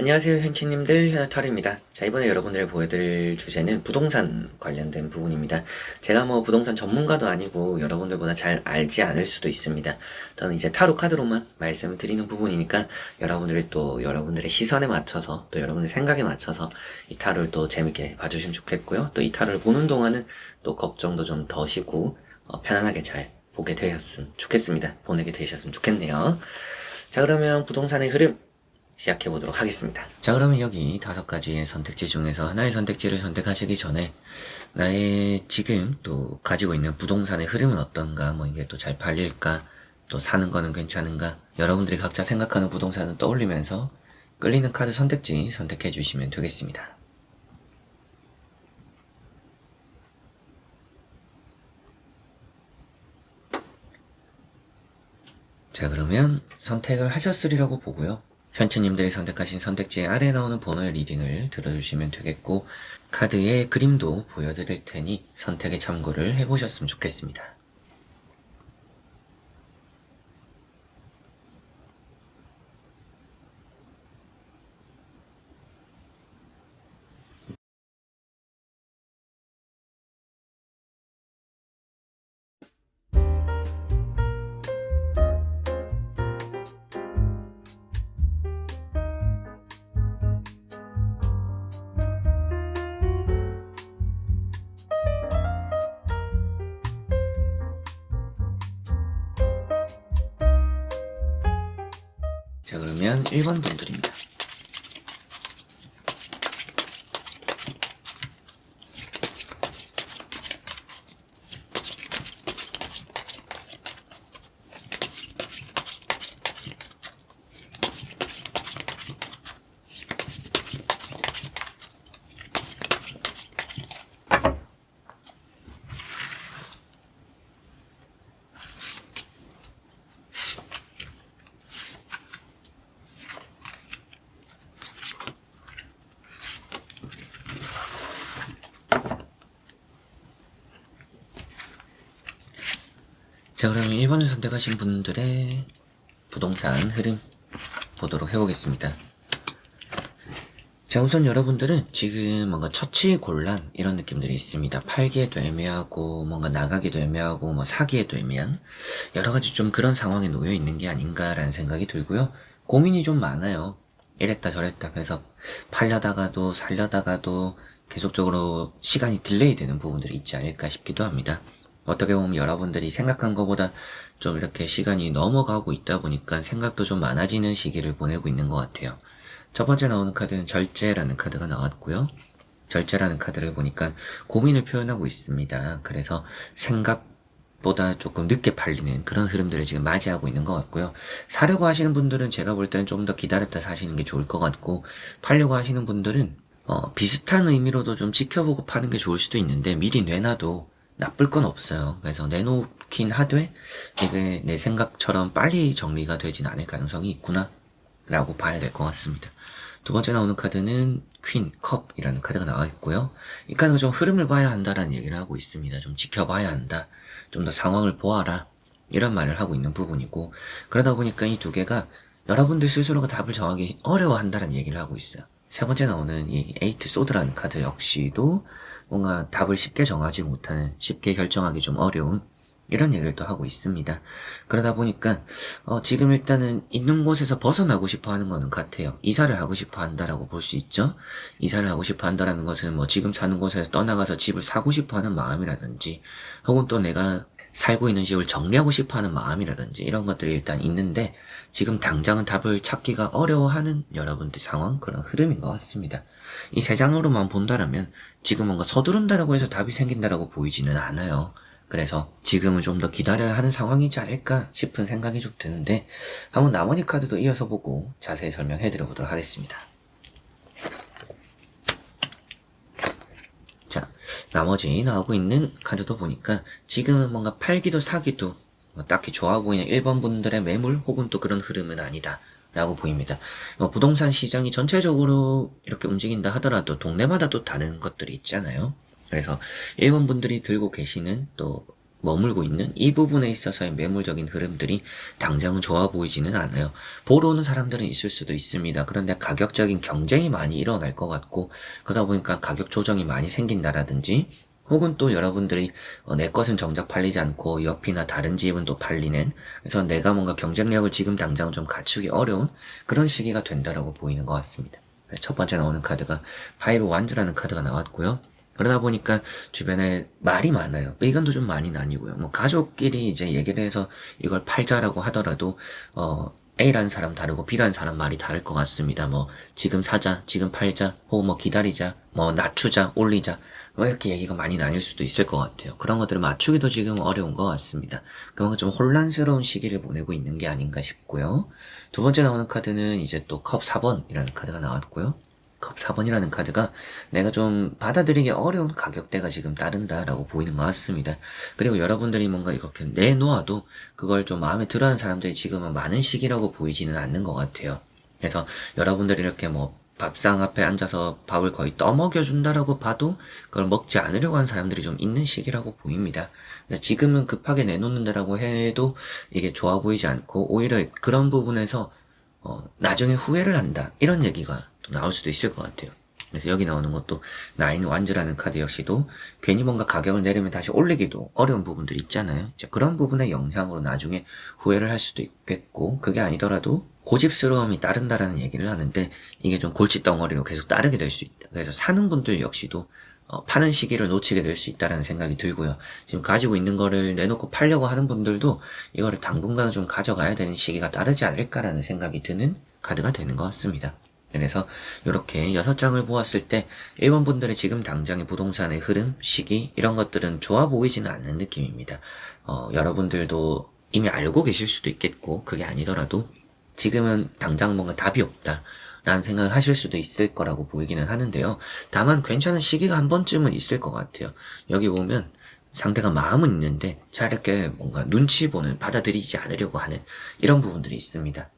안녕하세요, 현치님들, 현아탈입니다. 자, 이번에 여러분들에 보여드릴 주제는 부동산 관련된 부분입니다. 제가 뭐 부동산 전문가도 아니고 여러분들보다 잘 알지 않을 수도 있습니다. 저는 이제 타로 카드로만 말씀을 드리는 부분이니까 여러분들이 또 여러분들의 시선에 맞춰서 또 여러분들의 생각에 맞춰서 이 타로를 또 재밌게 봐주시면 좋겠고요. 또 이 타로를 보는 동안은 또 걱정도 좀 덜시고 편안하게 잘 보게 되셨으면 좋겠습니다. 보내게 되셨으면 좋겠네요. 자, 그러면 부동산의 흐름 시작해 보도록 하겠습니다. 자, 그러면 여기 5가지의 선택지 중에서 하나의 선택지를 선택하시기 전에 나의 지금 또 가지고 있는 부동산의 흐름은 어떤가, 뭐 이게 또 잘 팔릴까, 또 사는 거는 괜찮은가, 여러분들이 각자 생각하는 부동산을 떠올리면서 끌리는 카드 선택지 선택해 주시면 되겠습니다. 자, 그러면 선택을 하셨으리라고 보고요. 현치님들이 선택하신 선택지의 아래에 나오는 번호의 리딩을 들어주시면 되겠고, 카드의 그림도 보여드릴 테니 선택에 참고를 해보셨으면 좋겠습니다. 자, 그러면 1번 분들입니다. 자, 그러면 1번을 선택하신 분들의 부동산 흐름 보도록 해보겠습니다. 자, 우선 여러분들은 지금 뭔가 처치곤란 이런 느낌들이 있습니다. 팔기에도 애매하고 뭔가 나가기도 애매하고 뭐 사기에도 애매한 여러가지 좀 그런 상황에 놓여 있는 게 아닌가라는 생각이 들고요. 고민이 좀 많아요. 이랬다 저랬다. 그래서 팔려다가도 살려다가도 계속적으로 시간이 딜레이 되는 부분들이 있지 않을까 싶기도 합니다. 어떻게 보면 여러분들이 생각한 것보다 좀 이렇게 시간이 넘어가고 있다 보니까 생각도 좀 많아지는 시기를 보내고 있는 것 같아요. 첫 번째 나오는 카드는 절제라는 카드가 나왔고요. 절제라는 카드를 보니까 고민을 표현하고 있습니다. 그래서 생각보다 조금 늦게 팔리는 그런 흐름들을 지금 맞이하고 있는 것 같고요. 사려고 하시는 분들은 제가 볼 때는 좀 더 기다렸다 사시는 게 좋을 것 같고, 팔려고 하시는 분들은 비슷한 의미로도 좀 지켜보고 파는 게 좋을 수도 있는데 미리 내놔도 나쁠 건 없어요. 그래서 내놓긴 하되 이게 내 생각처럼 빨리 정리가 되진 않을 가능성이 있구나 라고 봐야 될 것 같습니다. 두 번째 나오는 카드는 퀸, 컵이라는 카드가 나와 있고요. 이 카드가 좀 흐름을 봐야 한다라는 얘기를 하고 있습니다. 좀 지켜봐야 한다. 좀 더 상황을 보아라. 이런 말을 하고 있는 부분이고, 그러다 보니까 이 두 개가 여러분들 스스로가 답을 정하기 어려워한다는 얘기를 하고 있어요. 세 번째 나오는 이 에이트 소드라는 카드 역시도 뭔가 답을 쉽게 정하지 못하는, 쉽게 결정하기 좀 어려운 이런 얘기를 또 하고 있습니다. 그러다 보니까 지금 일단은 있는 곳에서 벗어나고 싶어 하는 거는 같아요. 이사를 하고 싶어 한다라고 볼 수 있죠. 이사를 하고 싶어 한다라는 것은 뭐 지금 사는 곳에서 떠나가서 집을 사고 싶어 하는 마음이라든지, 혹은 또 내가 살고 있는 집을 정리하고 싶어 하는 마음이라든지 이런 것들이 일단 있는데, 지금 당장은 답을 찾기가 어려워하는 여러분들 상황, 그런 흐름인 것 같습니다. 이 세 장으로만 본다라면 지금 뭔가 서두른다라고 해서 답이 생긴다라고 보이지는 않아요. 그래서 지금은 좀 더 기다려야 하는 상황이지 않을까 싶은 생각이 좀 드는데, 한번 나머지 카드도 이어서 보고 자세히 설명해 드려보도록 하겠습니다. 자, 나머지 나오고 있는 카드도 보니까 지금은 뭔가 팔기도 사기도 딱히 좋아 보이는 1번 분들의 매물 혹은 또 그런 흐름은 아니다 라고 보입니다. 부동산 시장이 전체적으로 이렇게 움직인다 하더라도 동네마다 또 다른 것들이 있잖아요. 그래서 1번 분들이 들고 계시는 또 머물고 있는 이 부분에 있어서의 매물적인 흐름들이 당장은 좋아 보이지는 않아요. 보러 오는 사람들은 있을 수도 있습니다. 그런데 가격적인 경쟁이 많이 일어날 것 같고, 그러다 보니까 가격 조정이 많이 생긴다라든지, 혹은 또 여러분들이 내 것은 정작 팔리지 않고 옆이나 다른 집은 또 팔리는, 그래서 내가 뭔가 경쟁력을 지금 당장 좀 갖추기 어려운 그런 시기가 된다라고 보이는 것 같습니다. 첫 번째 나오는 카드가 파이브 완즈라는 카드가 나왔고요. 그러다 보니까 주변에 말이 많아요. 의견도 좀 많이 나뉘고요. 뭐 가족끼리 이제 얘기를 해서 이걸 팔자라고 하더라도 A라는 사람 다르고 B라는 사람 말이 다를 것 같습니다. 뭐 지금 사자, 지금 팔자, 혹은 뭐 기다리자, 뭐 낮추자, 올리자, 뭐 이렇게 얘기가 많이 나뉠 수도 있을 것 같아요. 그런 것들을 맞추기도 지금 어려운 것 같습니다. 그만큼 좀 혼란스러운 시기를 보내고 있는 게 아닌가 싶고요. 두 번째 나오는 카드는 이제 또 컵 4번이라는 카드가 나왔고요. 컵 4번이라는 카드가 내가 좀 받아들이기 어려운 가격대가 지금 따른다라고 보이는 것 같습니다. 그리고 여러분들이 뭔가 이렇게 내놓아도 그걸 좀 마음에 들어하는 사람들이 지금은 많은 시기라고 보이지는 않는 것 같아요. 그래서 여러분들이 이렇게 뭐 밥상 앞에 앉아서 밥을 거의 떠먹여준다라고 봐도 그걸 먹지 않으려고 하는 사람들이 좀 있는 시기라고 보입니다. 지금은 급하게 내놓는다라고 해도 이게 좋아 보이지 않고 오히려 그런 부분에서 나중에 후회를 한다 이런 얘기가 또 나올 수도 있을 것 같아요. 그래서 여기 나오는 것도 나인 완즈라는 카드 역시도 괜히 뭔가 가격을 내리면 다시 올리기도 어려운 부분들이 있잖아요. 그런 부분의 영향으로 나중에 후회를 할 수도 있겠고, 그게 아니더라도 고집스러움이 따른다라는 얘기를 하는데 이게 좀 골칫덩어리로 계속 따르게 될 수 있다. 그래서 사는 분들 역시도 파는 시기를 놓치게 될 수 있다라는 생각이 들고요. 지금 가지고 있는 거를 내놓고 팔려고 하는 분들도 이거를 당분간은 좀 가져가야 되는 시기가 따르지 않을까라는 생각이 드는 카드가 되는 것 같습니다. 그래서 이렇게 6장을 보았을 때 1번 분들의 지금 당장의 부동산의 흐름, 시기 이런 것들은 좋아 보이지는 않는 느낌입니다. 여러분들도 이미 알고 계실 수도 있겠고 그게 아니더라도 지금은 당장 뭔가 답이 없다 라는 생각을 하실 수도 있을 거라고 보이기는 하는데요. 다만 괜찮은 시기가 한 번쯤은 있을 것 같아요. 여기 보면 상대가 마음은 있는데 잘 이렇게 뭔가 눈치 보는, 받아들이지 않으려고 하는 이런 부분들이 있습니다.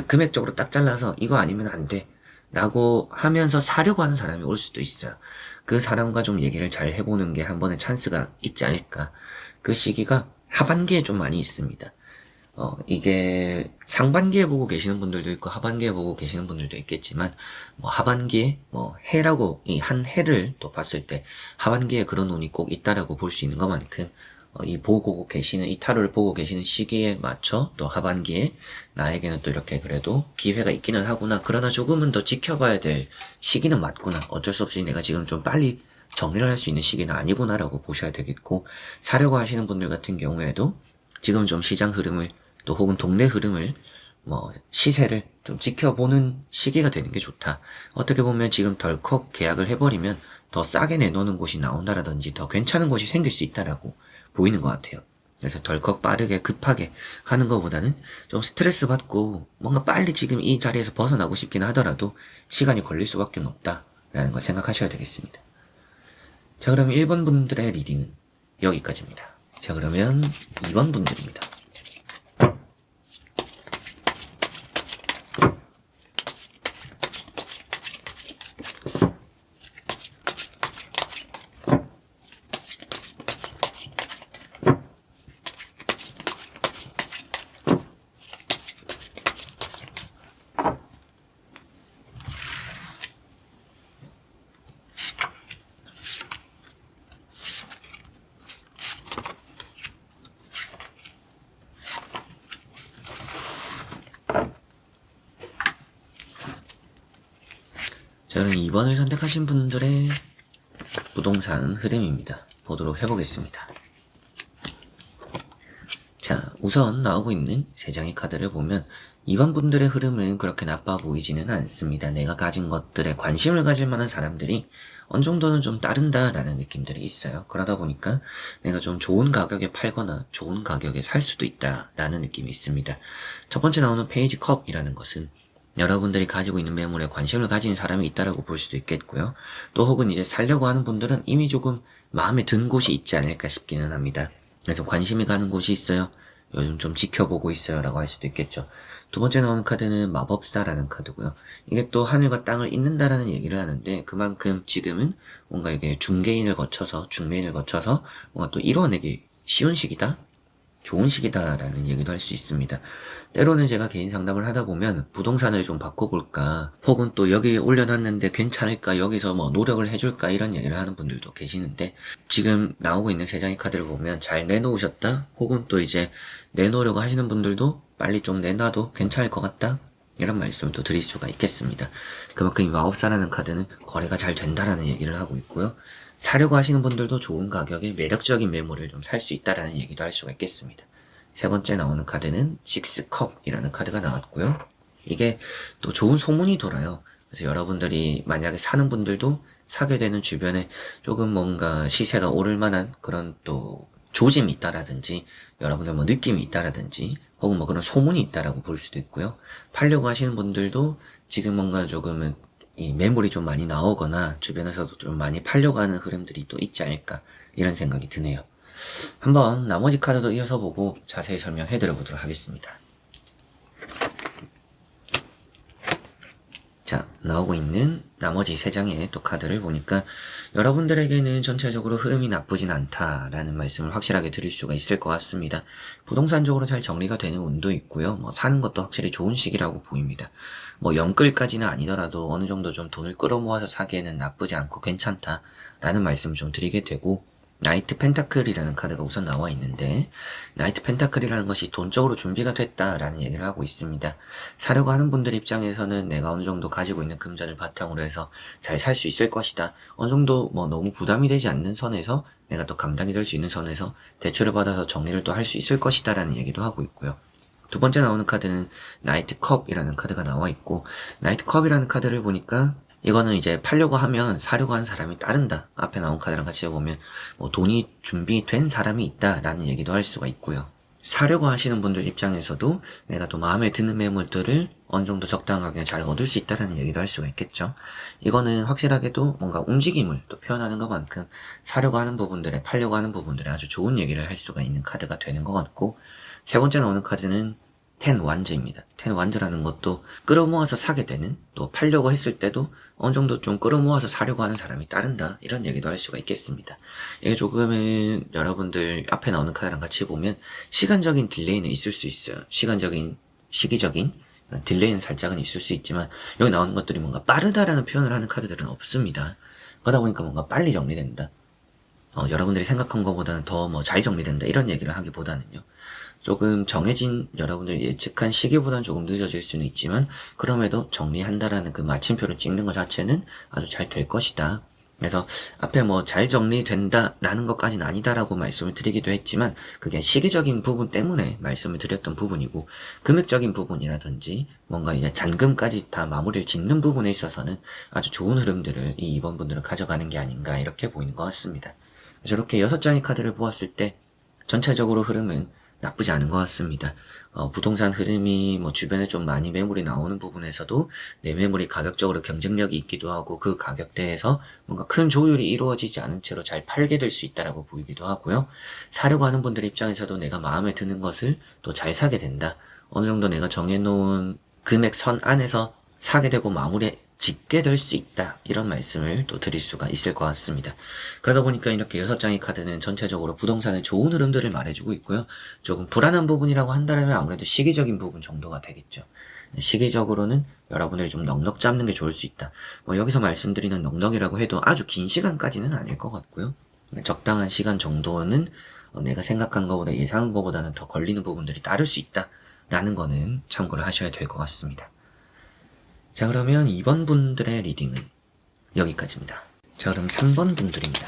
금액적으로 딱 잘라서 이거 아니면 안 돼 라고 하면서 사려고 하는 사람이 올 수도 있어요. 그 사람과 좀 얘기를 잘 해보는 게 한 번의 찬스가 있지 않을까. 그 시기가 하반기에 좀 많이 있습니다. 이게 상반기에 보고 계시는 분들도 있고 하반기에 보고 계시는 분들도 있겠지만 뭐 하반기에 뭐 해라고 이 한 해를 또 봤을 때 하반기에 그런 운이 꼭 있다라고 볼 수 있는 것만큼 이 보고 계시는 이 타로를 보고 계시는 시기에 맞춰 또 하반기에 나에게는 또 이렇게 그래도 기회가 있기는 하구나. 그러나 조금은 더 지켜봐야 될 시기는 맞구나. 어쩔 수 없이 내가 지금 좀 빨리 정리를 할 수 있는 시기는 아니구나라고 보셔야 되겠고, 사려고 하시는 분들 같은 경우에도 지금 좀 시장 흐름을 또 혹은 동네 흐름을 뭐 시세를 좀 지켜보는 시기가 되는 게 좋다. 어떻게 보면 지금 덜컥 계약을 해버리면 더 싸게 내놓는 곳이 나온다라든지 더 괜찮은 곳이 생길 수 있다라고 보이는 것 같아요. 그래서 덜컥 빠르게 급하게 하는 것보다는 좀 스트레스 받고 뭔가 빨리 지금 이 자리에서 벗어나고 싶긴 하더라도 시간이 걸릴 수밖에 없다라는 걸 생각하셔야 되겠습니다. 자, 그러면 1번 분들의 리딩은 여기까지입니다. 자, 그러면 2번 분들입니다. 저는 2번을 선택하신 분들의 부동산 흐름입니다. 보도록 해보겠습니다. 자, 우선 나오고 있는 3장의 카드를 보면 2번 분들의 흐름은 그렇게 나빠 보이지는 않습니다. 내가 가진 것들에 관심을 가질 만한 사람들이 어느 정도는 좀 따른다라는 느낌들이 있어요. 그러다 보니까 내가 좀 좋은 가격에 팔거나 좋은 가격에 살 수도 있다라는 느낌이 있습니다. 첫 번째 나오는 페이지 컵이라는 것은 여러분들이 가지고 있는 매물에 관심을 가진 사람이 있다라고 볼 수도 있겠고요. 또 혹은 이제 살려고 하는 분들은 이미 조금 마음에 든 곳이 있지 않을까 싶기는 합니다. 그래서 관심이 가는 곳이 있어요. 요즘 좀 지켜보고 있어요 라고 할 수도 있겠죠. 두 번째 나오는 카드는 마법사라는 카드고요. 이게 또 하늘과 땅을 잇는다라는 얘기를 하는데 그만큼 지금은 뭔가 이게 중매인을 거쳐서 뭔가 또 이뤄내기 쉬운 시기다? 좋은 시기다라는 얘기도 할 수 있습니다. 때로는 제가 개인 상담을 하다 보면 부동산을 좀 바꿔볼까, 혹은 또 여기 올려놨는데 괜찮을까, 여기서 뭐 노력을 해줄까, 이런 얘기를 하는 분들도 계시는데, 지금 나오고 있는 세 장의 카드를 보면 잘 내놓으셨다, 혹은 또 이제 내놓으려고 하시는 분들도 빨리 좀 내놔도 괜찮을 것 같다, 이런 말씀을 또 드릴 수가 있겠습니다. 그만큼 이 마법사라는 카드는 거래가 잘 된다라는 얘기를 하고 있고요. 사려고 하시는 분들도 좋은 가격에 매력적인 매물을 좀 살 수 있다라는 얘기도 할 수가 있겠습니다. 세 번째 나오는 카드는 식스컵이라는 카드가 나왔고요. 이게 또 좋은 소문이 돌아요. 그래서 여러분들이 만약에 사는 분들도 사게 되는 주변에 조금 뭔가 시세가 오를 만한 그런 또 조짐이 있다라든지, 여러분들 뭐 느낌이 있다라든지, 혹은 뭐 그런 소문이 있다라고 볼 수도 있고요. 팔려고 하시는 분들도 지금 뭔가 조금은 이 매물이 좀 많이 나오거나 주변에서도 좀 많이 팔려고 하는 흐름들이 또 있지 않을까, 이런 생각이 드네요. 한번 나머지 카드도 이어서 보고 자세히 설명해 드려 보도록 하겠습니다. 자, 나오고 있는 나머지 세 장의 또 카드를 보니까 여러분들에게는 전체적으로 흐름이 나쁘진 않다라는 말씀을 확실하게 드릴 수가 있을 것 같습니다. 부동산적으로 잘 정리가 되는 운도 있고요. 뭐 사는 것도 확실히 좋은 시기라고 보입니다. 뭐 영끌까지는 아니더라도 어느 정도 좀 돈을 끌어모아서 사기에는 나쁘지 않고 괜찮다라는 말씀을 좀 드리게 되고, 나이트 펜타클이라는 카드가 우선 나와 있는데, 나이트 펜타클이라는 것이 돈적으로 준비가 됐다라는 얘기를 하고 있습니다. 사려고 하는 분들 입장에서는 내가 어느 정도 가지고 있는 금전을 바탕으로 해서 잘 살 수 있을 것이다, 어느 정도 뭐 너무 부담이 되지 않는 선에서, 내가 또 감당이 될 수 있는 선에서 대출을 받아서 정리를 또 할 수 있을 것이다 라는 얘기도 하고 있고요. 두 번째 나오는 카드는 나이트 컵이라는 카드가 나와 있고, 나이트 컵이라는 카드를 보니까 이거는 이제 팔려고 하면 사려고 하는 사람이 따른다, 앞에 나온 카드랑 같이 보면 뭐 돈이 준비된 사람이 있다라는 얘기도 할 수가 있고요. 사려고 하시는 분들 입장에서도 내가 또 마음에 드는 매물들을 어느 정도 적당하게 잘 얻을 수 있다라는 얘기도 할 수가 있겠죠. 이거는 확실하게도 뭔가 움직임을 또 표현하는 것만큼 사려고 하는 부분들에, 팔려고 하는 부분들에 아주 좋은 얘기를 할 수가 있는 카드가 되는 것 같고, 세 번째 나오는 카드는 텐 완즈입니다. 텐 완즈라는 것도 끌어모아서 사게 되는, 또 팔려고 했을 때도 어느 정도 좀 끌어모아서 사려고 하는 사람이 따른다, 이런 얘기도 할 수가 있겠습니다. 이게 조금은 여러분들 앞에 나오는 카드랑 같이 보면 시간적인 딜레이는 있을 수 있어요. 시기적인 딜레이는 살짝은 있을 수 있지만, 여기 나오는 것들이 뭔가 빠르다라는 표현을 하는 카드들은 없습니다. 그러다 보니까 뭔가 빨리 정리된다, 여러분들이 생각한 것보다는 더 뭐 잘 정리된다, 이런 얘기를 하기보다는요, 조금 정해진 여러분들이 예측한 시기보다는 조금 늦어질 수는 있지만, 그럼에도 정리한다라는 그 마침표를 찍는 것 자체는 아주 잘 될 것이다. 그래서 앞에 뭐 잘 정리된다 라는 것까지는 아니다라고 말씀을 드리기도 했지만, 그게 시기적인 부분 때문에 말씀을 드렸던 부분이고, 금액적인 부분이라든지 뭔가 이제 잔금까지 다 마무리를 짓는 부분에 있어서는 아주 좋은 흐름들을 이 2번 분들은 가져가는 게 아닌가, 이렇게 보이는 것 같습니다. 그래서 이렇게 6장의 카드를 보았을 때 전체적으로 흐름은 나쁘지 않은 것 같습니다. 부동산 흐름이 뭐 주변에 좀 많이 매물이 나오는 부분에서도 내 매물이 가격적으로 경쟁력이 있기도 하고, 그 가격대에서 뭔가 큰 조율이 이루어지지 않은 채로 잘 팔게 될 수 있다라고 보이기도 하고요. 사려고 하는 분들 입장에서도 내가 마음에 드는 것을 또 잘 사게 된다, 어느 정도 내가 정해놓은 금액 선 안에서 사게 되고 마무리 짓게 될 수 있다, 이런 말씀을 또 드릴 수가 있을 것 같습니다. 그러다 보니까 이렇게 6장의 카드는 전체적으로 부동산의 좋은 흐름들을 말해주고 있고요. 조금 불안한 부분이라고 한다면 아무래도 시기적인 부분 정도가 되겠죠. 시기적으로는 여러분들이 좀 넉넉 잡는 게 좋을 수 있다. 뭐 여기서 말씀드리는 넉넉이라고 해도 아주 긴 시간까지는 아닐 것 같고요. 적당한 시간 정도는 내가 생각한 것보다, 예상한 것보다는 더 걸리는 부분들이 따를 수 있다 라는 거는 참고를 하셔야 될 것 같습니다. 자, 그러면 2번 분들의 리딩은 여기까지입니다. 자, 그럼 3번 분들입니다.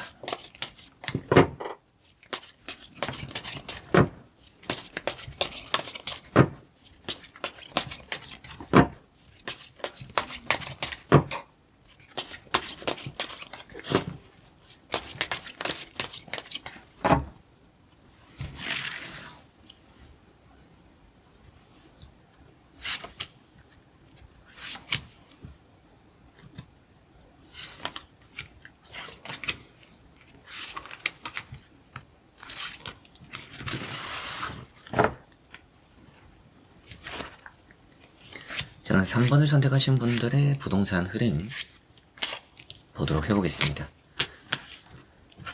저는 3번을 선택하신 분들의 부동산 흐름 보도록 해보겠습니다.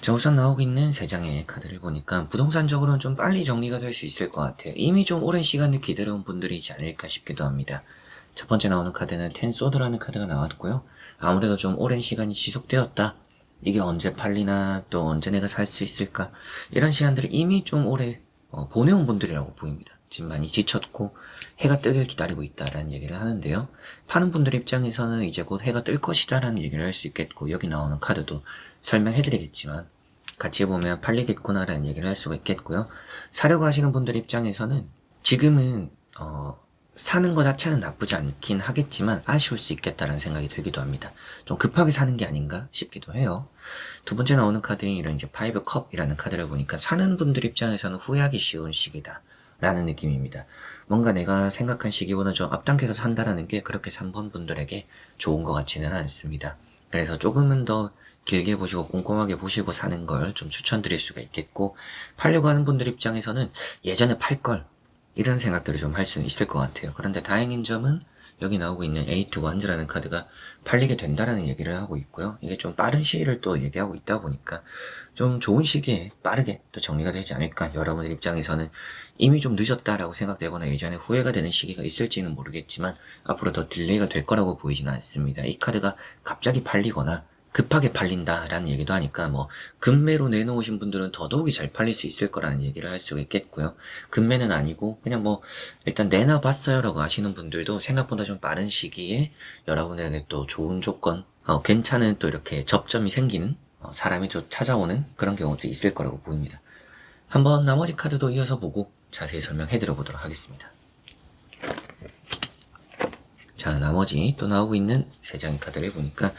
자, 우선 나오고 있는 3장의 카드를 보니까 부동산적으로는 좀 빨리 정리가 될 수 있을 것 같아요. 이미 좀 오랜 시간을 기다려온 분들이지 않을까 싶기도 합니다. 첫 번째 나오는 카드는 텐 소드라는 카드가 나왔고요. 아무래도 좀 오랜 시간이 지속되었다. 이게 언제 팔리나 또 언제 내가 살 수 있을까, 이런 시간들을 이미 좀 오래 보내온 분들이라고 보입니다. 지금 많이 지쳤고 해가 뜨길 기다리고 있다라는 얘기를 하는데요. 파는 분들 입장에서는 이제 곧 해가 뜰 것이다라는 얘기를 할 수 있겠고, 여기 나오는 카드도 설명해드리겠지만 같이 보면 팔리겠구나라는 얘기를 할 수가 있겠고요. 사려고 하시는 분들 입장에서는 지금은 사는 것 자체는 나쁘지 않긴 하겠지만 아쉬울 수 있겠다라는 생각이 들기도 합니다. 좀 급하게 사는 게 아닌가 싶기도 해요. 두 번째 나오는 카드인 이런 이제 파이브 컵이라는 카드를 보니까 사는 분들 입장에서는 후회하기 쉬운 시기다 라는 느낌입니다. 뭔가 내가 생각한 시기보다 좀 앞당겨서 산다라는 게 그렇게 3번 분들에게 좋은 것 같지는 않습니다. 그래서 조금은 더 길게 보시고 꼼꼼하게 보시고 사는 걸 좀 추천드릴 수가 있겠고, 팔려고 하는 분들 입장에서는 예전에 팔 걸, 이런 생각들을 좀 할 수는 있을 것 같아요. 그런데 다행인 점은 여기 나오고 있는 에이트 원즈라는 카드가 팔리게 된다라는 얘기를 하고 있고요. 이게 좀 빠른 시일을 또 얘기하고 있다 보니까 좀 좋은 시기에 빠르게 또 정리가 되지 않을까. 여러분들 입장에서는 이미 좀 늦었다라고 생각되거나 예전에 후회가 되는 시기가 있을지는 모르겠지만 앞으로 더 딜레이가 될 거라고 보이지는 않습니다. 이 카드가 갑자기 팔리거나 급하게 팔린다라는 얘기도 하니까 뭐 급매로 내놓으신 분들은 더더욱이 잘 팔릴 수 있을 거라는 얘기를 할 수가 있겠고요. 급매는 아니고 그냥 뭐 일단 내놔봤어요 라고 하시는 분들도 생각보다 좀 빠른 시기에 여러분들에게 또 좋은 조건, 괜찮은 또 이렇게 접점이 생기는, 사람이 좀 찾아오는 그런 경우도 있을 거라고 보입니다. 한번 나머지 카드도 이어서 보고 자세히 설명해 드려보도록 하겠습니다. 자, 나머지 또 나오고 있는 3장의 카드를 보니까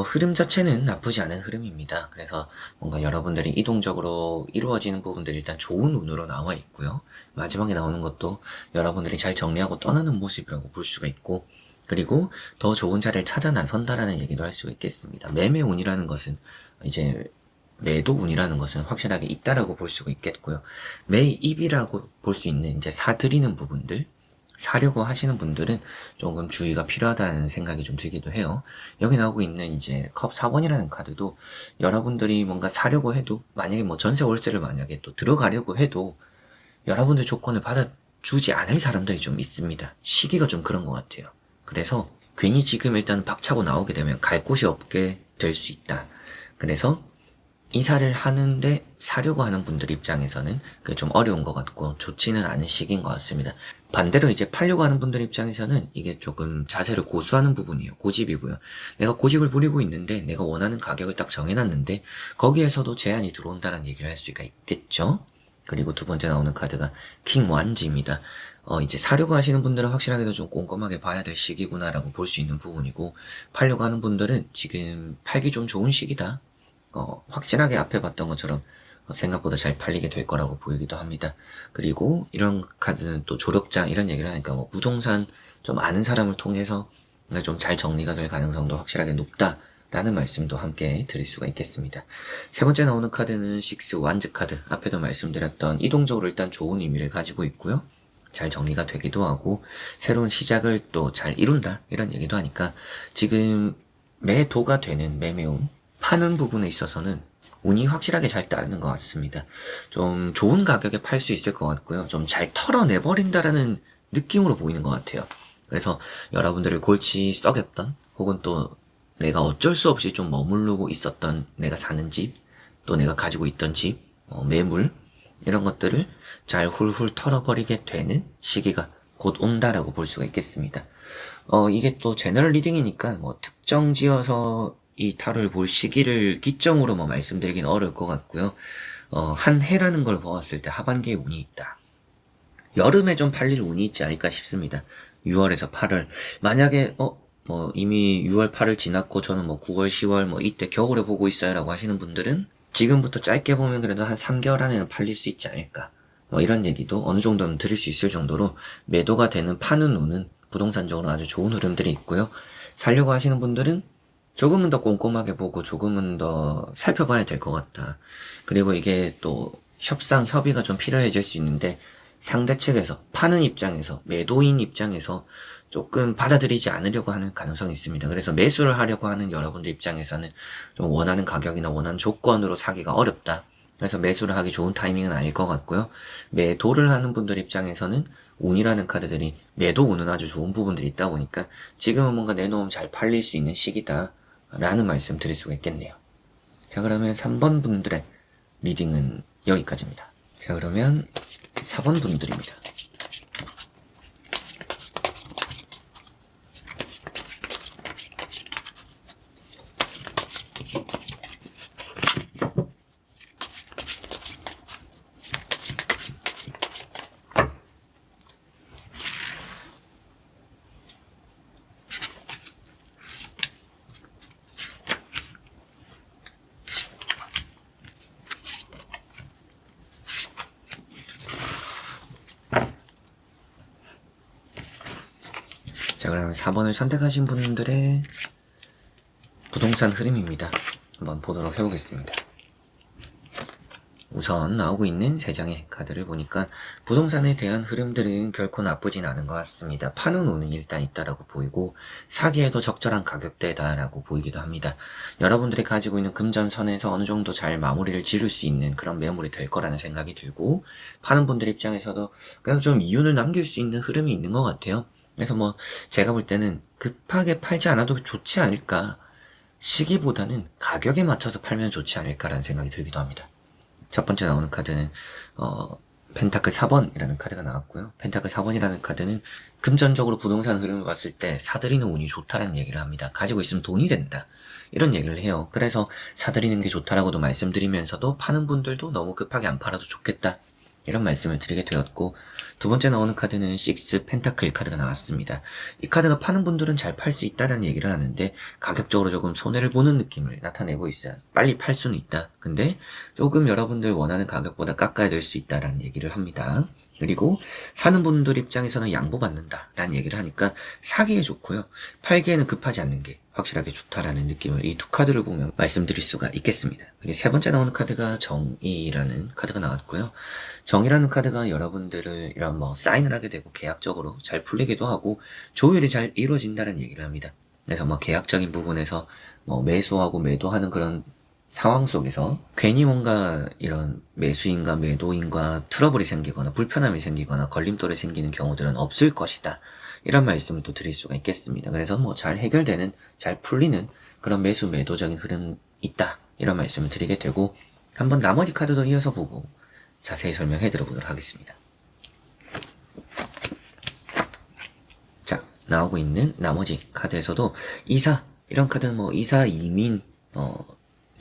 흐름 자체는 나쁘지 않은 흐름입니다. 그래서 뭔가 여러분들이 이동적으로 이루어지는 부분들이 일단 좋은 운으로 나와 있고요. 마지막에 나오는 것도 여러분들이 잘 정리하고 떠나는 모습이라고 볼 수가 있고, 그리고 더 좋은 자리를 찾아 나선다라는 얘기도 할 수가 있겠습니다. 매매 운이라는 것은 이제 매도 운이라는 것은 확실하게 있다라고 볼 수가 있겠고요. 매입이라고 볼 수 있는 이제 사들이는 부분들, 사려고 하시는 분들은 조금 주의가 필요하다는 생각이 좀 들기도 해요. 여기 나오고 있는 이제 컵 4번이라는 카드도 여러분들이 뭔가 사려고 해도, 만약에 뭐 전세 월세를 만약에 또 들어가려고 해도 여러분들 조건을 받아주지 않을 사람들이 좀 있습니다. 시기가 좀 그런 것 같아요. 그래서 괜히 지금 일단 박차고 나오게 되면 갈 곳이 없게 될 수 있다. 그래서 이사를 하는데 사려고 하는 분들 입장에서는 그게 좀 어려운 것 같고 좋지는 않은 시기인 것 같습니다. 반대로 이제 팔려고 하는 분들 입장에서는 이게 조금 자세를 고수하는 부분이에요. 고집이고요. 내가 고집을 부리고 있는데 내가 원하는 가격을 딱 정해놨는데 거기에서도 제한이 들어온다는 얘기를 할 수가 있겠죠. 그리고 두 번째 나오는 카드가 킹 완지입니다. 이제 사려고 하시는 분들은 확실하게도 좀 꼼꼼하게 봐야 될 시기구나라고 볼 수 있는 부분이고, 팔려고 하는 분들은 지금 팔기 좀 좋은 시기다. 확실하게 앞에 봤던 것처럼 생각보다 잘 팔리게 될 거라고 보이기도 합니다. 그리고 이런 카드는 또 조력자 이런 얘기를 하니까 뭐 부동산 좀 아는 사람을 통해서 좀 잘 정리가 될 가능성도 확실하게 높다라는 말씀도 함께 드릴 수가 있겠습니다. 세 번째 나오는 카드는 식스 완즈 카드. 앞에도 말씀드렸던 이동적으로 일단 좋은 의미를 가지고 있고요. 잘 정리가 되기도 하고 새로운 시작을 또 잘 이룬다 이런 얘기도 하니까 지금 매도가 되는 매매운, 파는 부분에 있어서는 운이 확실하게 잘 따르는 것 같습니다. 좀 좋은 가격에 팔 수 있을 것 같고요. 좀 잘 털어내버린다라는 느낌으로 보이는 것 같아요. 그래서 여러분들을 골치 썩였던, 혹은 또 내가 어쩔 수 없이 좀 머무르고 있었던 내가 사는 집, 또 내가 가지고 있던 집, 매물, 이런 것들을 잘 훌훌 털어버리게 되는 시기가 곧 온다라고 볼 수가 있겠습니다. 이게 또 제너럴 리딩이니까 뭐 특정 지어서 이 타로를 볼 시기를 기점으로 뭐 말씀드리긴 어려울 것 같고요. 한 해라는 걸 보았을 때 하반기에 운이 있다. 여름에 좀 팔릴 운이 있지 않을까 싶습니다. 6월에서 8월. 만약에 뭐 이미 6월 8월 지났고 저는 뭐 9월 10월 뭐 이때 겨울에 보고 있어요 라고 하시는 분들은 지금부터 짧게 보면 그래도 한 3개월 안에는 팔릴 수 있지 않을까, 뭐 이런 얘기도 어느 정도는 드릴 수 있을 정도로 매도가 되는 파는 운은 부동산적으로 아주 좋은 흐름들이 있고요. 살려고 하시는 분들은 조금은 더 꼼꼼하게 보고 조금은 더 살펴봐야 될 것 같다. 그리고 이게 또 협의가 좀 필요해질 수 있는데 상대 측에서, 파는 입장에서, 매도인 입장에서 조금 받아들이지 않으려고 하는 가능성이 있습니다. 그래서 매수를 하려고 하는 여러분들 입장에서는 좀 원하는 가격이나 원하는 조건으로 사기가 어렵다. 그래서 매수를 하기 좋은 타이밍은 아닐 것 같고요. 매도를 하는 분들 입장에서는 운이라는 카드들이 매도 운은 아주 좋은 부분들이 있다 보니까 지금은 뭔가 내놓으면 잘 팔릴 수 있는 시기다 라는 말씀 드릴 수가 있겠네요. 자, 그러면 3번 분들의 리딩은 여기까지입니다. 자, 그러면 4번 분들입니다. 자, 그러면 4번을 선택하신 분들의 부동산 흐름입니다. 한번 보도록 해보겠습니다. 우선 나오고 있는 3장의 카드를 보니까 부동산에 대한 흐름들은 결코 나쁘진 않은 것 같습니다. 파는 운은 일단 있다라고 보이고 사기에도 적절한 가격대다라고 보이기도 합니다. 여러분들이 가지고 있는 금전선에서 어느 정도 잘 마무리를 지를 수 있는 그런 매물이 될 거라는 생각이 들고 파는 분들 입장에서도 그냥 좀 이윤을 남길 수 있는 흐름이 있는 것 같아요. 그래서 뭐 제가 볼 때는 급하게 팔지 않아도 좋지 않을까, 시기보다는 가격에 맞춰서 팔면 좋지 않을까라는 생각이 들기도 합니다. 첫 번째 나오는 카드는 펜타클 4번이라는 카드가 나왔고요. 펜타클 4번이라는 카드는 금전적으로 부동산 흐름을 봤을 때 사들이는 운이 좋다라는 얘기를 합니다. 가지고 있으면 돈이 된다, 이런 얘기를 해요. 그래서 사들이는 게 좋다라고도 말씀드리면서도 파는 분들도 너무 급하게 안 팔아도 좋겠다, 이런 말씀을 드리게 되었고, 두 번째 나오는 카드는 6 펜타클 카드가 나왔습니다. 이 카드가 파는 분들은 잘 팔 수 있다는 얘기를 하는데 가격적으로 조금 손해를 보는 느낌을 나타내고 있어요. 빨리 팔 수는 있다, 근데 조금 여러분들 원하는 가격보다 깎아야 될 수 있다라는 얘기를 합니다. 그리고 사는 분들 입장에서는 양보받는다 라는 얘기를 하니까 사기에 좋고요, 팔기에는 급하지 않는 게 확실하게 좋다라는 느낌을 이 두 카드를 보면 말씀드릴 수가 있겠습니다. 그리고 세 번째 나오는 카드가 정의라는 카드가 나왔고요. 정의라는 카드가 여러분들을 이런 뭐 사인을 하게 되고 계약적으로 잘 풀리기도 하고 조율이 잘 이루어진다는 얘기를 합니다. 그래서 뭐 계약적인 부분에서 뭐 매수하고 매도하는 그런 상황 속에서 괜히 뭔가 이런 매수인과 매도인과 트러블이 생기거나 불편함이 생기거나 걸림돌이 생기는 경우들은 없을 것이다, 이런 말씀을 또 드릴 수가 있겠습니다. 그래서 뭐 잘 해결되는, 잘 풀리는 그런 매수 매도적인 흐름 있다, 이런 말씀을 드리게 되고, 한번 나머지 카드도 이어서 보고 자세히 설명해 드려보도록 하겠습니다. 자, 나오고 있는 나머지 카드에서도 이사, 이런 카드는 뭐 이사, 이민,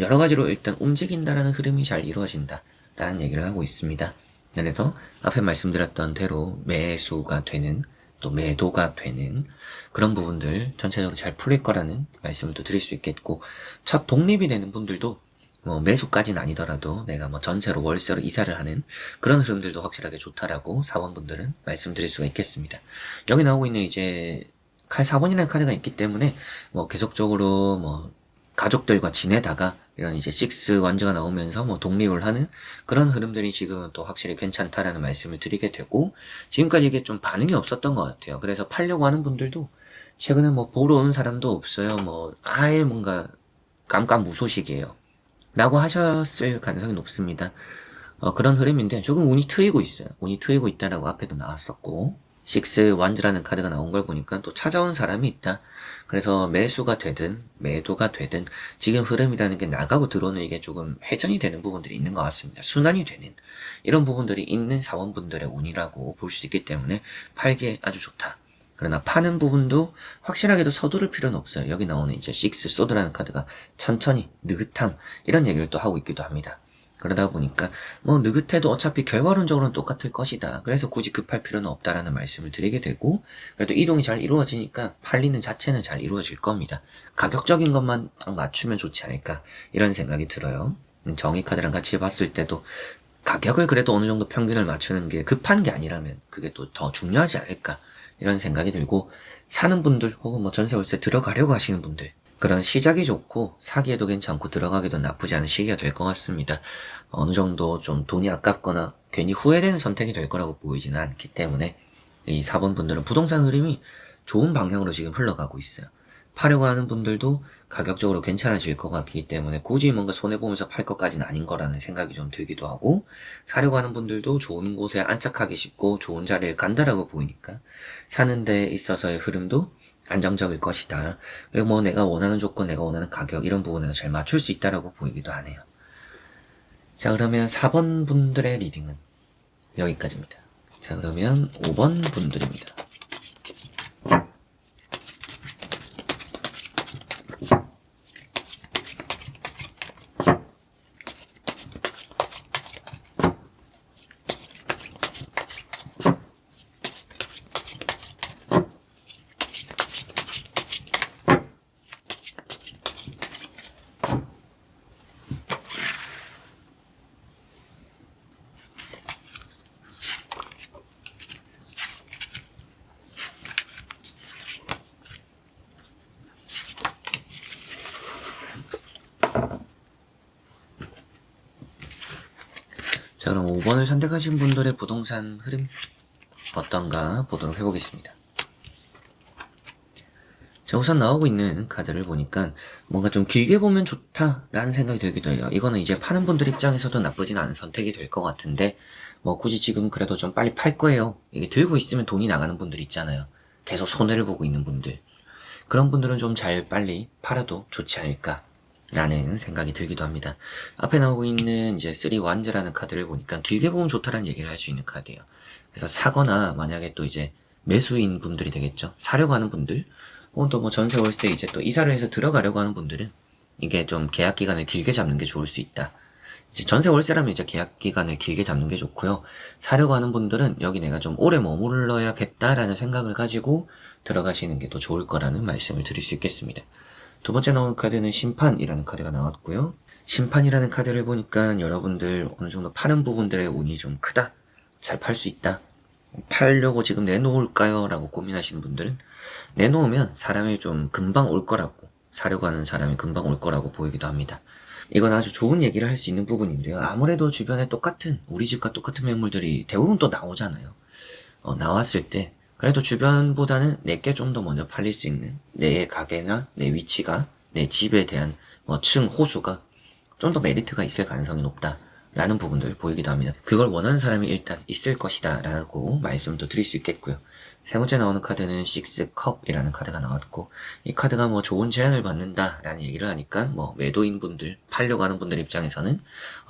여러 가지로 일단 움직인다라는 흐름이 잘 이루어진다 라는 얘기를 하고 있습니다. 그래서 앞에 말씀드렸던 대로 매수가 되는, 또 매도가 되는 그런 부분들 전체적으로 잘 풀릴 거라는 말씀을 또 드릴 수 있겠고, 첫 독립이 되는 분들도 뭐 매수까지는 아니더라도 내가 뭐 전세로 월세로 이사를 하는 그런 흐름들도 확실하게 좋다라고 4번분들은 말씀드릴 수가 있겠습니다. 여기 나오고 있는 이제 칼 4번이라는 카드가 있기 때문에 뭐 계속적으로 뭐 가족들과 지내다가 이런 이제 6 완즈가 나오면서 뭐 독립을 하는 그런 흐름들이 지금은 또 확실히 괜찮다라는 말씀을 드리게 되고, 지금까지 이게 좀 반응이 없었던 것 같아요. 그래서 팔려고 하는 분들도 최근에 뭐 보러 오는 사람도 없어요. 뭐 아예 뭔가 깜깜무소식이에요 라고 하셨을 가능성이 높습니다. 그런 흐름인데 조금 운이 트이고 있어요. 운이 트이고 있다라고 앞에도 나왔었고, 6 완즈라는 카드가 나온 걸 보니까 또 찾아온 사람이 있다. 그래서 매수가 되든 매도가 되든 지금 흐름이라는 게 나가고 들어오는 이게 조금 회전이 되는 부분들이 있는 것 같습니다. 순환이 되는 이런 부분들이 있는 사원분들의 운이라고 볼 수 있기 때문에 팔기에 아주 좋다. 그러나 파는 부분도 확실하게도 서두를 필요는 없어요. 여기 나오는 이제 6 소드라는 카드가 천천히, 느긋함, 이런 얘기를 또 하고 있기도 합니다. 그러다 보니까 뭐 느긋해도 어차피 결과론적으로는 똑같을 것이다, 그래서 굳이 급할 필요는 없다라는 말씀을 드리게 되고, 그래도 이동이 잘 이루어지니까 팔리는 자체는 잘 이루어질 겁니다. 가격적인 것만 딱 맞추면 좋지 않을까, 이런 생각이 들어요. 정의 카드랑 같이 봤을 때도 가격을 그래도 어느 정도 평균을 맞추는 게 급한 게 아니라면 그게 또 더 중요하지 않을까, 이런 생각이 들고, 사는 분들 혹은 뭐 전세 월세 들어가려고 하시는 분들, 그런 시작이 좋고 사기에도 괜찮고 들어가기도 나쁘지 않은 시기가 될 것 같습니다. 어느 정도 좀 돈이 아깝거나 괜히 후회되는 선택이 될 거라고 보이지는 않기 때문에 이 4번 분들은 부동산 흐름이 좋은 방향으로 지금 흘러가고 있어요. 파려고 하는 분들도 가격적으로 괜찮아질 것 같기 때문에 굳이 뭔가 손해보면서 팔 것까지는 아닌 거라는 생각이 좀 들기도 하고, 사려고 하는 분들도 좋은 곳에 안착하기 쉽고 좋은 자리를 간다라고 보이니까 사는 데 있어서의 흐름도 안정적일 것이다. 그리고 뭐 내가 원하는 조건, 내가 원하는 가격 이런 부분에서 잘 맞출 수 있다라고 보이기도 하네요. 자, 그러면 4번 분들의 리딩은 여기까지입니다. 자, 그러면 5번 분들입니다. 자, 그럼 5번을 선택하신 분들의 부동산 흐름 어떤가 보도록 해보겠습니다. 자, 우선 나오고 있는 카드를 보니까 뭔가 좀 길게 보면 좋다라는 생각이 들기도 해요. 이거는 이제 파는 분들 입장에서도 나쁘진 않은 선택이 될 것 같은데, 뭐 굳이 지금 그래도 좀 빨리 팔 거예요. 이게 들고 있으면 돈이 나가는 분들 있잖아요. 계속 손해를 보고 있는 분들. 그런 분들은 좀 잘 빨리 팔아도 좋지 않을까 라는 생각이 들기도 합니다. 앞에 나오고 있는 이제 3wands라는 카드를 보니까 길게 보면 좋다라는 얘기를 할 수 있는 카드예요. 그래서 사거나 만약에 또 이제 매수인 분들이 되겠죠. 사려고 하는 분들, 혹은 또 뭐 전세 월세 이제 또 이사를 해서 들어가려고 하는 분들은 이게 좀 계약 기간을 길게 잡는 게 좋을 수 있다. 이제 전세 월세라면 이제 계약 기간을 길게 잡는 게 좋고요. 사려고 하는 분들은 여기 내가 좀 오래 머물러야겠다라는 생각을 가지고 들어가시는 게 더 좋을 거라는 말씀을 드릴 수 있겠습니다. 두 번째 나온 카드는 심판이라는 카드가 나왔고요. 심판이라는 카드를 보니까 여러분들 어느 정도 파는 부분들의 운이 좀 크다. 잘 팔 수 있다. 팔려고 지금 내놓을까요? 라고 고민하시는 분들은 내놓으면 사람이 좀 금방 올 거라고, 사려고 하는 사람이 금방 올 거라고 보이기도 합니다. 이건 아주 좋은 얘기를 할 수 있는 부분인데요. 아무래도 주변에 똑같은, 우리 집과 똑같은 매물들이 대부분 또 나오잖아요. 나왔을 때 그래도 주변보다는 내게 좀 더 먼저 팔릴 수 있는 내 가게나 내 위치가, 내 집에 대한 층, 호수가 좀 더 메리트가 있을 가능성이 높다 라는 부분들을 보이기도 합니다. 그걸 원하는 사람이 일단 있을 것이다 라고 말씀도 드릴 수 있겠고요. 세 번째 나오는 카드는 6컵이라는 카드가 나왔고, 이 카드가 뭐 좋은 제안을 받는다 라는 얘기를 하니까 뭐 매도인 분들, 팔려고 하는 분들 입장에서는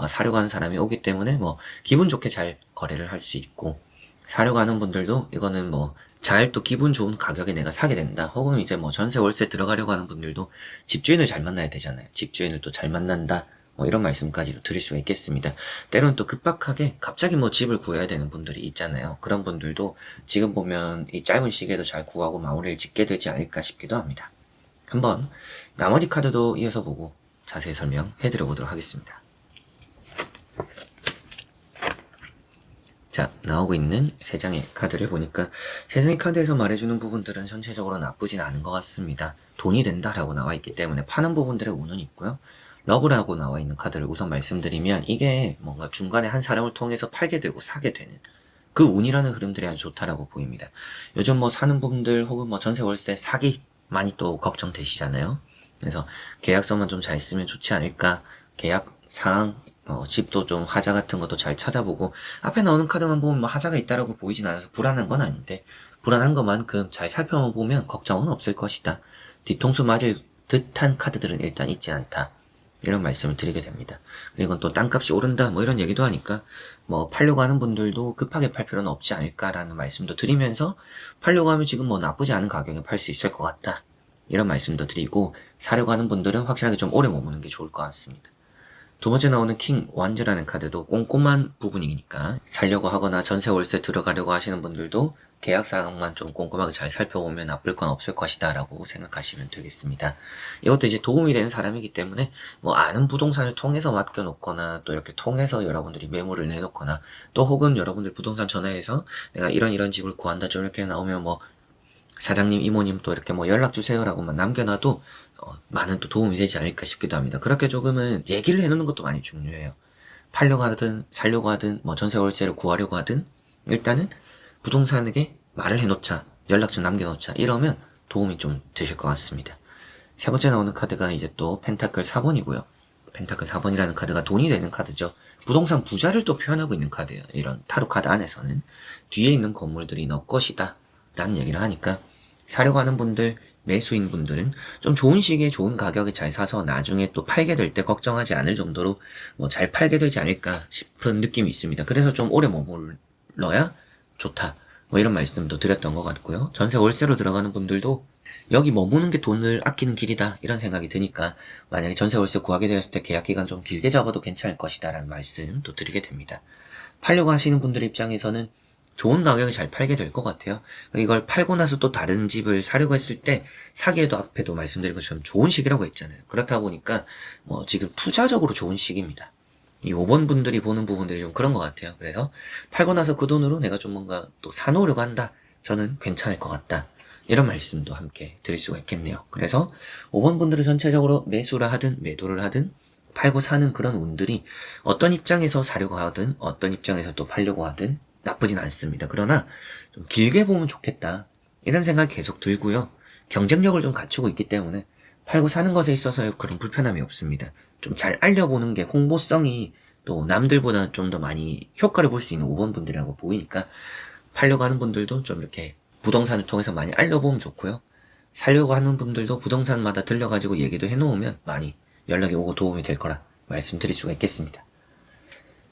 사려고 하는 사람이 오기 때문에 뭐 기분 좋게 잘 거래를 할 수 있고, 사려고 하는 분들도 이거는 뭐 잘 또 기분 좋은 가격에 내가 사게 된다. 혹은 이제 뭐 전세 월세 들어가려고 하는 분들도 집주인을 잘 만나야 되잖아요. 집주인을 또 잘 만난다. 뭐 이런 말씀까지도 드릴 수가 있겠습니다. 때로는 또 급박하게 갑자기 뭐 집을 구해야 되는 분들이 있잖아요. 그런 분들도 지금 보면 이 짧은 시기에도 잘 구하고 마무리를 짓게 되지 않을까 싶기도 합니다. 한번 나머지 카드도 이어서 보고 자세히 설명해 드려보도록 하겠습니다. 자, 나오고 있는 세 장의 카드를 보니까 세 장의 카드에서 말해주는 부분들은 전체적으로 나쁘진 않은 것 같습니다. 돈이 된다라고 나와 있기 때문에 파는 부분들의 운은 있고요. 러브라고 나와 있는 카드를 우선 말씀드리면, 이게 뭔가 중간에 한 사람을 통해서 팔게 되고 사게 되는 그 운이라는 흐름들이 아주 좋다라고 보입니다. 요즘 뭐 사는 분들 혹은 뭐 전세 월세 사기 많이 또 걱정되시잖아요. 그래서 계약서만 좀 잘 쓰면 좋지 않을까. 계약 사항, 집도 좀 하자 같은 것도 잘 찾아보고, 앞에 나오는 카드만 보면 뭐 하자가 있다라고 보이진 않아서 불안한 건 아닌데, 불안한 것만큼 잘 살펴보면 걱정은 없을 것이다. 뒤통수 맞을 듯한 카드들은 일단 있지 않다. 이런 말씀을 드리게 됩니다. 그리고 또 땅값이 오른다 뭐 이런 얘기도 하니까 뭐 팔려고 하는 분들도 급하게 팔 필요는 없지 않을까라는 말씀도 드리면서, 팔려고 하면 지금 뭐 나쁘지 않은 가격에 팔 수 있을 것 같다 이런 말씀도 드리고, 사려고 하는 분들은 확실하게 좀 오래 머무는 게 좋을 것 같습니다. 두 번째 나오는 킹 완즈라는 카드도 꼼꼼한 부분이니까 살려고 하거나 전세 월세 들어가려고 하시는 분들도 계약사항만 좀 꼼꼼하게 잘 살펴보면 나쁠 건 없을 것이다 라고 생각하시면 되겠습니다. 이것도 이제 도움이 되는 사람이기 때문에 뭐 아는 부동산을 통해서 맡겨놓거나 또 이렇게 통해서 여러분들이 매물을 내놓거나, 또 혹은 여러분들 부동산 전화해서 내가 이런 집을 구한다 좀 이렇게 나오면 뭐 사장님, 이모님 또 이렇게 뭐 연락 주세요라고만 남겨놔도 많은 또 도움이 되지 않을까 싶기도 합니다. 그렇게 조금은 얘기를 해놓는 것도 많이 중요해요. 팔려고 하든 살려고 하든 뭐 전세 월세를 구하려고 하든 일단은 부동산에게 말을 해놓자 연락처 남겨놓자. 이러면 도움이 좀 되실 것 같습니다. 세 번째 나오는 카드가 이제 또 펜타클 4번이고요. 펜타클 4번이라는 카드가 돈이 되는 카드죠. 부동산 부자를 또 표현하고 있는 카드예요. 이런 타로 카드 안에서는 뒤에 있는 건물들이 너 것이다 라는 얘기를 하니까 사려고 하는 분들, 매수인 분들은 좀 좋은 시기에 좋은 가격에 잘 사서 나중에 또 팔게 될 때 걱정하지 않을 정도로 뭐 잘 팔게 되지 않을까 싶은 느낌이 있습니다. 그래서 좀 오래 머물러야 좋다. 뭐 이런 말씀도 드렸던 것 같고요. 전세 월세로 들어가는 분들도 여기 머무는 게 돈을 아끼는 길이다 이런 생각이 드니까 만약에 전세 월세 구하게 되었을 때 계약 기간 좀 길게 잡아도 괜찮을 것이다 라는 말씀도 드리게 됩니다. 팔려고 하시는 분들 입장에서는 좋은 가격에 잘 팔게 될 것 같아요. 이걸 팔고 나서 또 다른 집을 사려고 했을 때 사기에도 앞에도 말씀드린 것처럼 좋은 시기라고 했잖아요. 그렇다 보니까 뭐 지금 투자적으로 좋은 시기입니다. 이 5번 분들이 보는 부분들이 좀 그런 것 같아요. 그래서 팔고 나서 그 돈으로 내가 좀 뭔가 또 사놓으려고 한다. 저는 괜찮을 것 같다. 이런 말씀도 함께 드릴 수가 있겠네요. 그래서 5번 분들은 전체적으로 매수를 하든 매도를 하든 팔고 사는 그런 운들이 어떤 입장에서 사려고 하든 어떤 입장에서 또 팔려고 하든 나쁘진 않습니다. 그러나 좀 길게 보면 좋겠다. 이런 생각이 계속 들고요. 경쟁력을 좀 갖추고 있기 때문에 팔고 사는 것에 있어서 그런 불편함이 없습니다. 좀 잘 알려보는 게 홍보성이 또 남들보다 좀 더 많이 효과를 볼 수 있는 5번 분들이라고 보이니까 팔려고 하는 분들도 좀 이렇게 부동산을 통해서 많이 알려보면 좋고요. 살려고 하는 분들도 부동산마다 들려가지고 얘기도 해놓으면 많이 연락이 오고 도움이 될 거라 말씀드릴 수가 있겠습니다.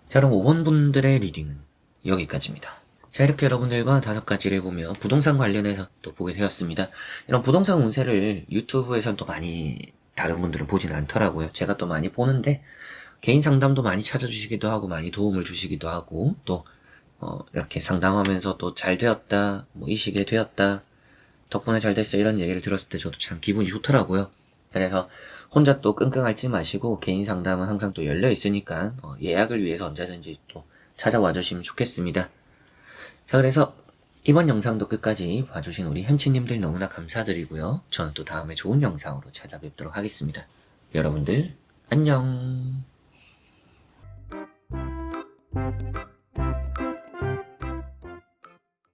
자, 그럼 5번 분들의 리딩은 여기까지입니다. 자, 이렇게 여러분들과 5가지를 보며 부동산 관련해서 또 보게 되었습니다. 이런 부동산 운세를 유튜브에선 또 많이 다른 분들은 보진 않더라고요. 제가 또 많이 보는데 개인 상담도 많이 찾아주시기도 하고 많이 도움을 주시기도 하고 또 이렇게 상담하면서 또 잘 되었다, 뭐 이 시기에 되었다, 덕분에 잘 됐어 이런 얘기를 들었을 때 저도 참 기분이 좋더라고요. 그래서 혼자 또 끙끙 앓지 마시고 개인 상담은 항상 또 열려 있으니까 예약을 위해서 언제든지 또 찾아와 주시면 좋겠습니다. 자, 그래서 이번 영상도 끝까지 봐주신 우리 현치님들 너무나 감사드리고요. 저는 또 다음에 좋은 영상으로 찾아뵙도록 하겠습니다. 여러분들 안녕.